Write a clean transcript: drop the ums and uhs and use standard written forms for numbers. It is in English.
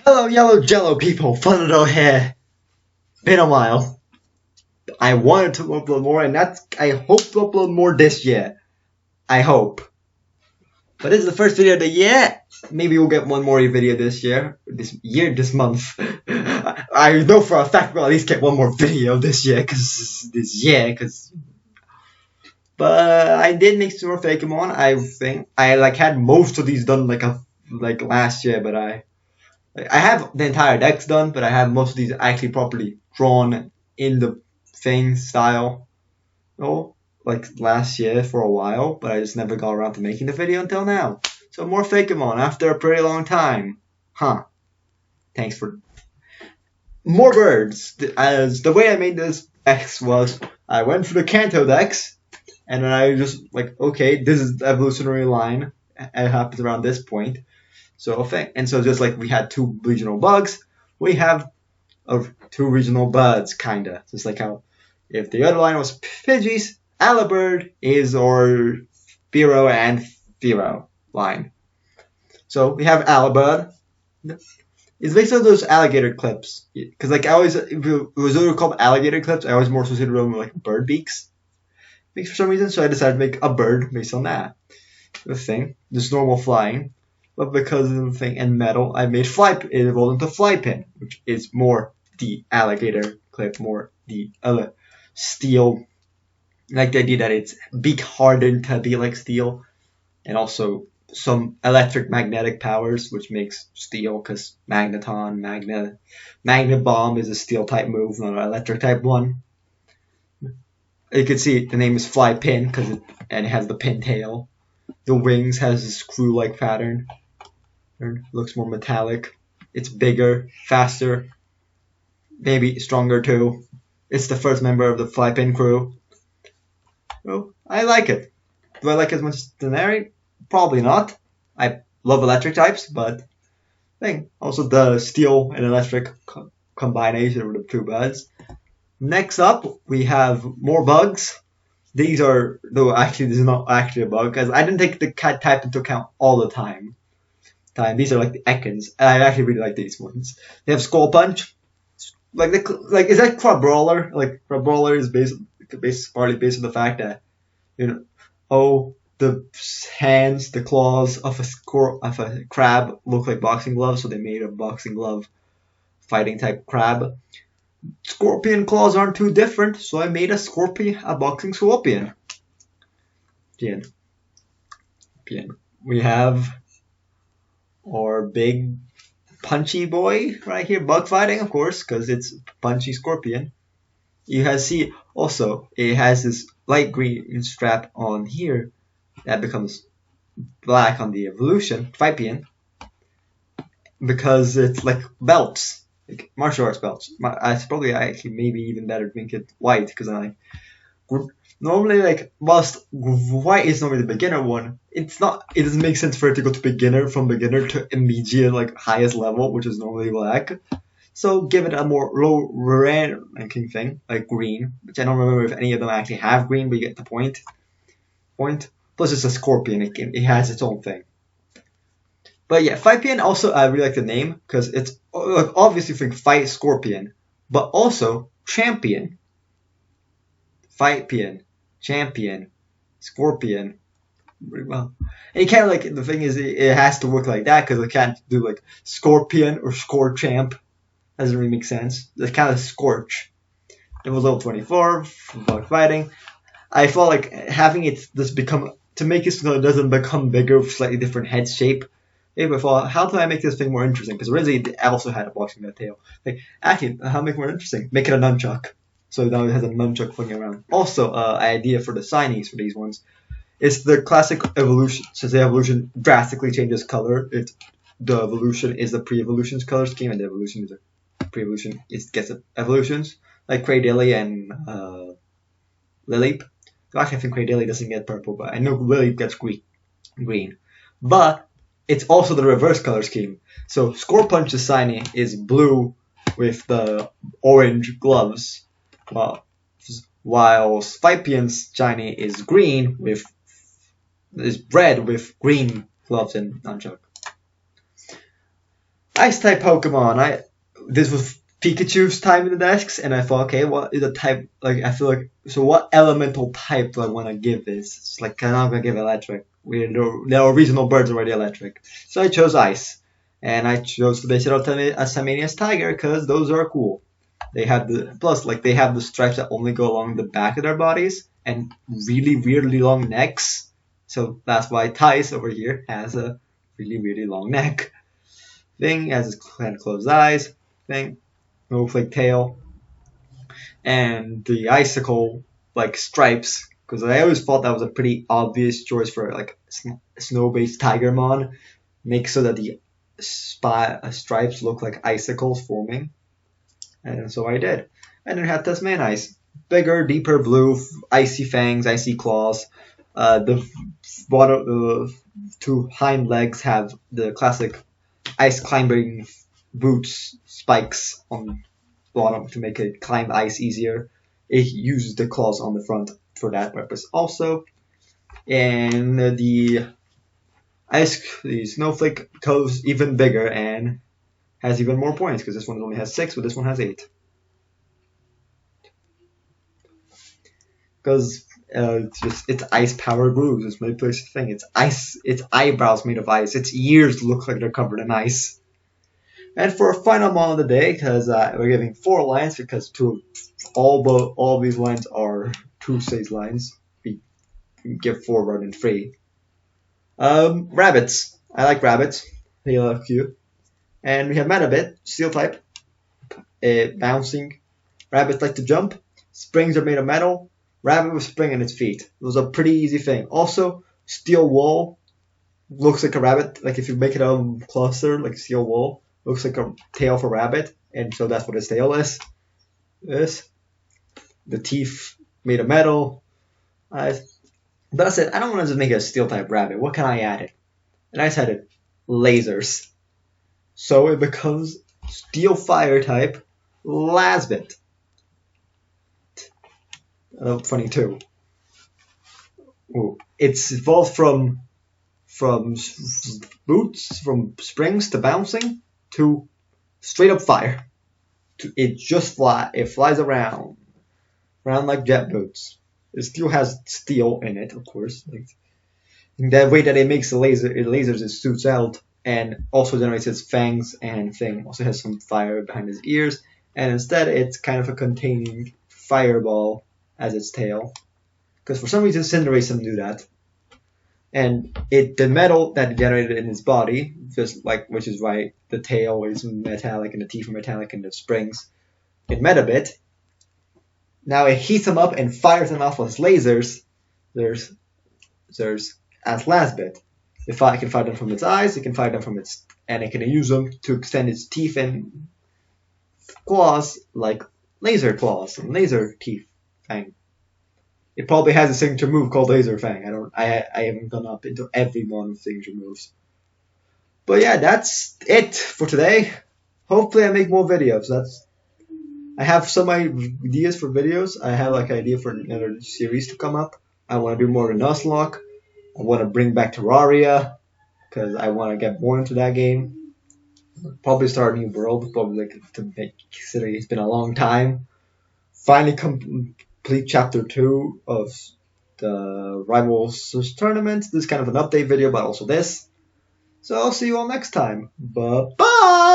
Hello, yellow jello people, Funado here. Been a while. I wanted to upload more, and I hope to upload more this year. I hope. But this is the first video of the year. Maybe we'll get one more video this month. I know for a fact we'll at least get one more video this year, But I did make some more Fakemon. I think I had most of these done last year, but I have the entire decks done, but I have most of these actually properly drawn in the thing style. Like last year for a while, but I just never got around to making the video until now. So more Fakemon after a pretty long time. Huh. Thanks for... More birds. As the way I made this X was, I went for the Kanto decks, and then I just okay, this is the evolutionary line. It happens around this point. So just like we had two regional bugs, we have two regional buds, kinda. Just like how if the other line was Pidgeys, Alibird is our Spearow and Fearow line. So we have Alibird. It's basically those alligator clips. Because I always, if it was called alligator clips, I always more associated them with bird beaks for some reason. So I decided to make a bird based on that. The thing, just normal flying. But because of the thing and metal, I made it evolved into Flypin, which is more the alligator clip, more the steel. Like the idea that it's beak hardened to be like steel, and also some electric magnetic powers, which makes steel, because Magnet Bomb is a steel type move, not an electric type one. You can see the name is Flypin because it has the pin tail. The wings has a screw-like pattern. It looks more metallic. It's bigger, faster, maybe stronger too. It's the first member of the Flypin crew. So, I like it. Do I like it as much as Denari? Probably not. I love electric types, but also the steel and electric combination of the two buds. Next up, we have more bugs. These are, though actually this is not actually a bug, because I didn't take the cat type into account all the time. These are like the Ekans, and I actually really like these ones. They have Skull Punch. Is that Crabrawler? Crabrawler is partly based on the fact that the hands, the claws of a crab look like boxing gloves, so they made a boxing glove fighting type crab. Scorpion claws aren't too different, so I made a boxing scorpion. We have our big punchy boy right here, bug fighting, of course, because it's punchy scorpion. You see also it has this light green strap on here that becomes black on the evolution, Fipian, because it's like belts, like martial arts belts. It's probably actually maybe even better to make it white, because normally whilst white is normally the beginner one, it doesn't make sense for it to go to from beginner to immediate highest level, which is normally black. So give it a more low ranking thing, like green, which I don't remember if any of them actually have green, but you get the point. Plus it's a scorpion, it has its own thing. But yeah, Fipian also, I really like the name, because it's obviously for fight scorpion, but also champion. Fipian, champion, scorpion. Pretty well. And you can't the thing is it has to work like that, because it can't do scorpion or scorchamp. Doesn't really make sense. It's kind of Scorch. It was level 24 from bug fighting. I felt like having it to make it so it doesn't become bigger with slightly different head shape. Maybe I thought, how do I make this thing more interesting? Because originally it also had a boxing tail. Actually, how to make it more interesting? Make it a nunchuck. So now it has a nunchuck flying around. Also, idea for the signees for these ones. It's the classic evolution. Since the evolution drastically changes color, the evolution is the pre-evolution's color scheme, and the evolution is a pre-evolution. It gets evolutions like Cradily and Lileep. Actually, I think Cradily doesn't get purple, but I know Lileep gets green. But it's also the reverse color scheme. So Scorpunch's shiny is blue with the orange gloves, while Fipian's shiny is red with green gloves and nunchuck. Ice type Pokemon. This was Pikachu's time in the desks, and I thought, okay, what is a type? Like, I feel like, so what elemental type do I want to give this? It's like, I'm not gonna give electric. There are regional birds already electric, so I chose ice, and I chose to base it on a Samania's Tiger because those are cool. They have they have the stripes that only go along the back of their bodies and really weirdly long necks. So that's why Tice over here has a really long neck thing, has his kind of closed eyes thing, snowflake tail, and the icicle like stripes. Because I always thought that was a pretty obvious choice for like snow-based Tigermon, make so that the stripes look like icicles forming, and so I did. And it had Tasman Ice, bigger, deeper blue, icy fangs, icy claws. The two hind legs have the classic ice climbing boots spikes on bottom to make it climb ice easier. It uses the claws on the front for that purpose also. And the snowflake toes even bigger and has even more points because this one only has 6, but this one has 8. Because it's ice power grooves. It's my place thing. It's ice. Its eyebrows made of ice. Its ears look like they're covered in ice. And for a final mon of the day, because we're giving 4 lines because all these lines are 2 stage lines. We give 4 rather than 3. Rabbits. I like rabbits. They look cute. And we have Metabit, steel type, bouncing. Rabbits like to jump. Springs are made of metal. Rabbit with spring in its feet. It was a pretty easy thing. Also, steel wool looks like a rabbit. Like if you make it a cluster, like steel wool, looks like a tail for rabbit, and so that's what its tail is. The teeth made of metal. But I said I don't want to just make it a steel type rabbit. What can I add it? And I said lasers. So it becomes steel fire type Lasbit. Funny too. Ooh. It's evolved from boots, from springs to bouncing to straight up fire. It just flies around like jet boots. It still has steel in it, of course. Like the way that it makes the lasers, it shoots out and also generates its fangs and thing. Also has some fire behind his ears, and instead it's kind of a containing fireball as its tail, because for some reason Cinderace doesn't do that. And the metal that it generated in its body, just like, which is why the tail is metallic and the teeth are metallic and the springs, in Metabit. Now it heats them up and fires them off with lasers. There's as Lasbit. It can fire them from its eyes, it can fire them from and it can use them to extend its teeth and claws like laser claws and laser teeth. Fang. It probably has a signature move called Laser Fang. I haven't gone up into every one of signature moves. But yeah, that's it for today. Hopefully I make more videos. I have some ideas for videos. I have like an idea for another series to come up. I want to do more Nuzlocke. I want to bring back Terraria because I want to get more into that game. Probably start a new world. Probably considering it's been a long time. Finally complete chapter 2 of the Rivals Tournament. This is kind of an update video, but also this. So I'll see you all next time. Bye-bye!